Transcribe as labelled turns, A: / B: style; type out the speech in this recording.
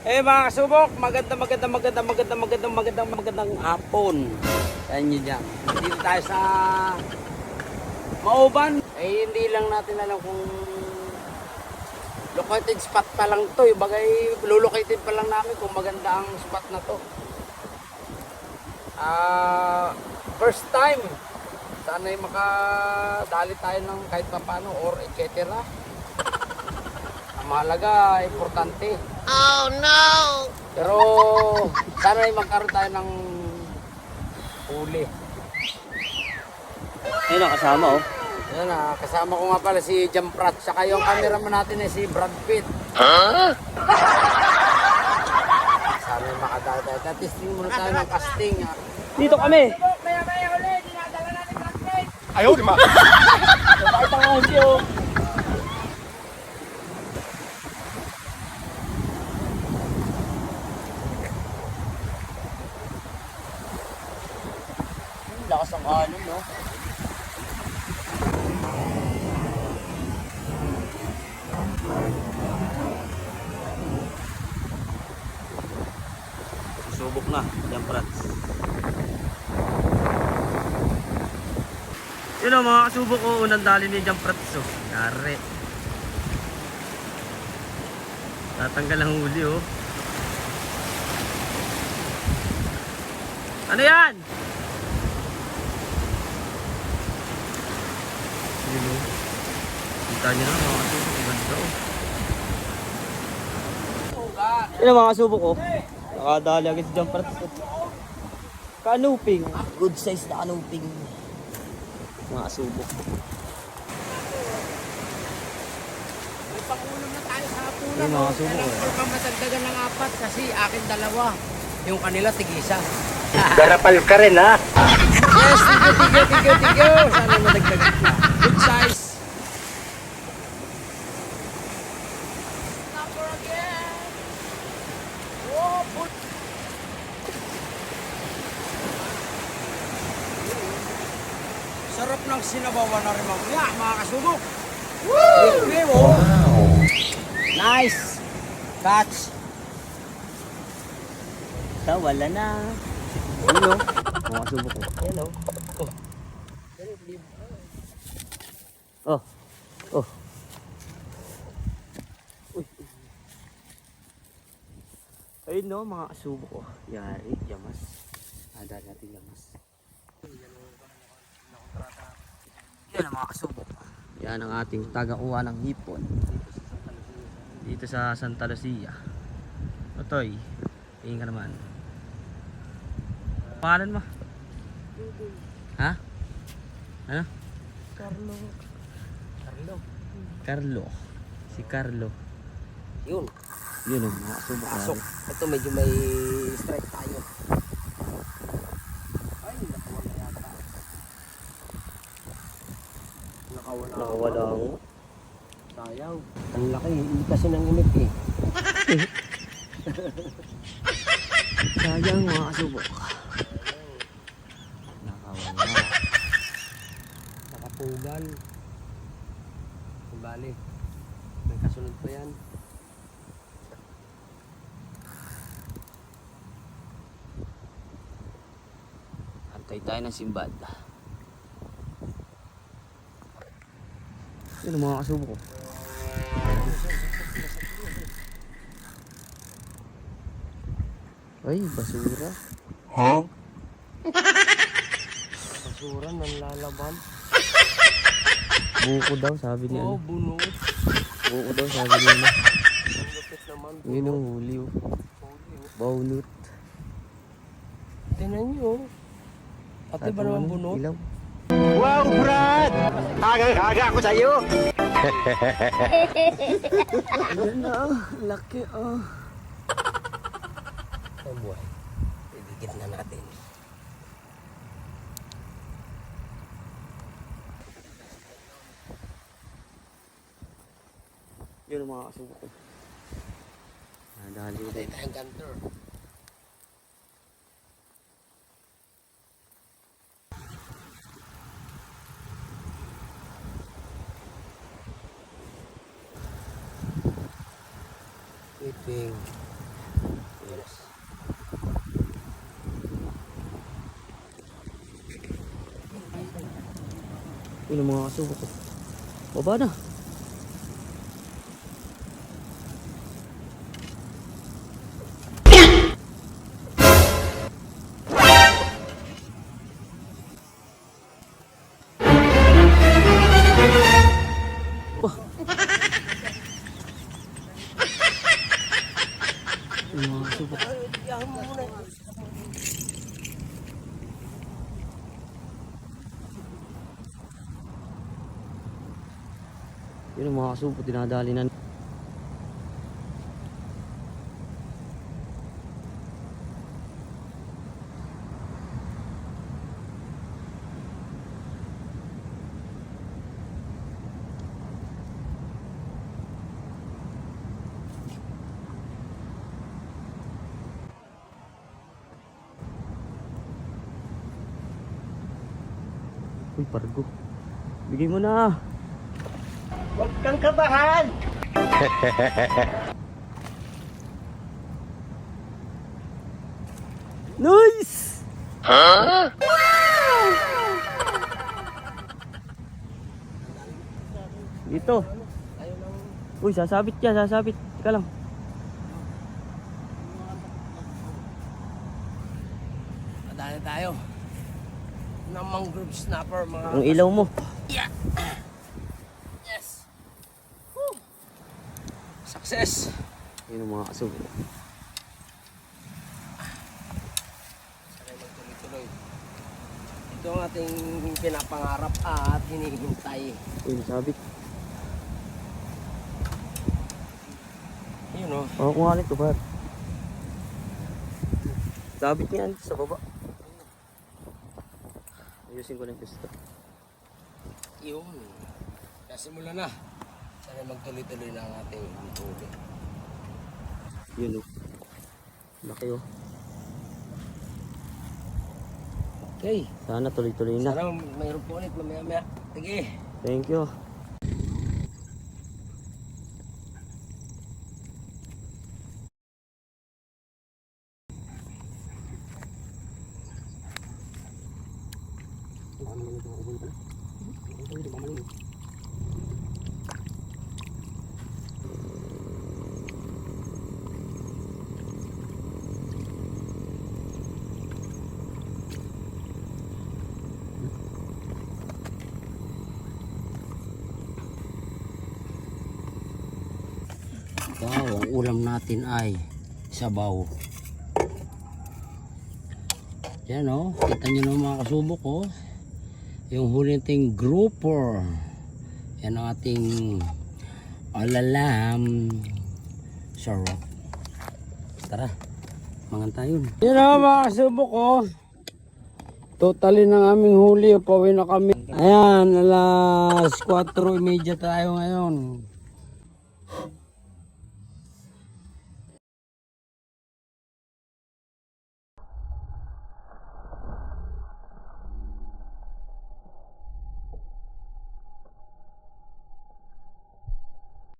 A: Mga kasubok, magandang hapon sa inyo dyan. Dito tayo sa Mauban. Hindi lang natin alam kung located spot pa lang to. Bagay, lulukated pa lang namin kung maganda ang spot na to. First time. Sana'y makadali tayo ng kahit papano or etc. Ang mahalaga, importante.
B: Oh no!
A: Pero sana'y magkaroon tayo ng huli.
C: Ayun ang kasama oh.
A: Ayan na, kasama ko nga pala si Jam Pratt. Saka yung cameraman natin ay si Brad Pitt.
B: Huh?
A: Sana'y makadali tayo. Testing muna tayo ng casting.
C: Dito kami.
A: Maya huli, dinadala natin Brad Pitt.
C: Ayaw, di ma. Bakit ang hansi oh. Lakas ang alon, no? Subok na, Jam Pratt. Yun o, mga kasubok ko, unang dali ni Jam Pratt. So, yari. Tatanggal ang huli, oh. Ano yan? Yun o. Kita nyo na mga kasubok. Ganda o. Yun o mga kasubok ko. Nakadali agad si Jam Pratt. Kanuping. Good size na kanuping. Mga kasubok.
A: May pangulam na tayo sa hapunan.
C: Yung mga kasubok ko.
A: Kailangan ko matagdagan ng 4 kasi akin 2. Yung kanila tig-1.
C: Garapal ka rin ha.
A: Yes, tigo. Sana madagdagan ka. Good size. Number again. Oh, put. Sarap ng sinabawan na rin mamaya, mga kasubok. Woo! Wow! Nice! Catch!
C: Wala na. Ayun o. Mga kasubok ko.
A: Hello.
C: Oh. Oh. Uy. Ayun no, mga kasubok ko. Yari, yamas. Dali natin yamas. Yan ang mga kasubok. Yan ang ating taga-uwa ng hipon. Dito sa Santa Lucia. Otoy, tingin ka naman. Pangalan mo? Ha? Ano? Carlo. Si Carlo.
A: Yun.
C: Yun ang mga kasubok.
A: Pasok. Ito medyo may strike tayo. Ay, nakawala yata.
C: Nakawala ako.
A: Sayang. Ang laki. Hindi kasi nang inip eh.
C: Sayang mga kasubok. Nakawala.
A: Nakapugal. Bali. May kasunod pa yan.
C: Antay tayo ng simbad. Yun ang mga kasubok ko. Ay, basura.
A: Huh? Basura ng lalaban.
C: Buko daw sabi niya.
A: Oo, bunot.
C: Buko daw sabi niya.
A: Ang lupit naman.
C: Yun ang huli oh. Baunot.
A: Tingnan nyo. Pati ba naman bunot?
C: Ilaw.
B: Wow, Brad! Haga ako sa'yo!
C: Ayan na oh. Laki oh.
A: Ay buhay. Ibigit na natin.
C: Yun ang mga kasubok ko. Dali
A: Patay tayong gantor.
C: Iping. Yun ang mga kasubok ko. Baba na. Wah. Yung mga kasubok. Yun ang mga kasubok, dinadali na. Uy, pargo. Bigay mo na.
B: Huwag kang kabahan!
C: Nice!
B: Huh?
C: Dito. Uy, sasabit ka, sasabit. Teka lang.
A: Madali tayo. Ng mangrove snapper mga...
C: Ang ilaw mo.
A: Yeah. Yes. Woo. Success.
C: Yun ang mga kasubok.
A: Sanay magtuloy-tuloy. Ito ang ating pinapangarap at hinihintay.
C: Uy, nasabit.
A: Yun o.
C: Ako nga nito, par. Sabit niya sa baba. Ayusin ko na yung gusto.
A: Yun. Kasimula na. Sanay magtuloy-tuloy na ang ating huli.
C: Yun o. Laki o.
A: Okay.
C: Sana tuloy-tuloy na.
A: Sana mayroon po ulit mamaya-maya. Sige.
C: Thank you.
A: Wow, ang ulam natin ay sabaw. Yan o, kita nyo na mga kasubok o. Yung huli nating grouper. Yan ang ating alalam. Sarap. Tara, mangan tayo. Yan o mga kasubok o. Totally ng aming huli, pauwi na kami. Ayan, alas 4:30 tayo ngayon.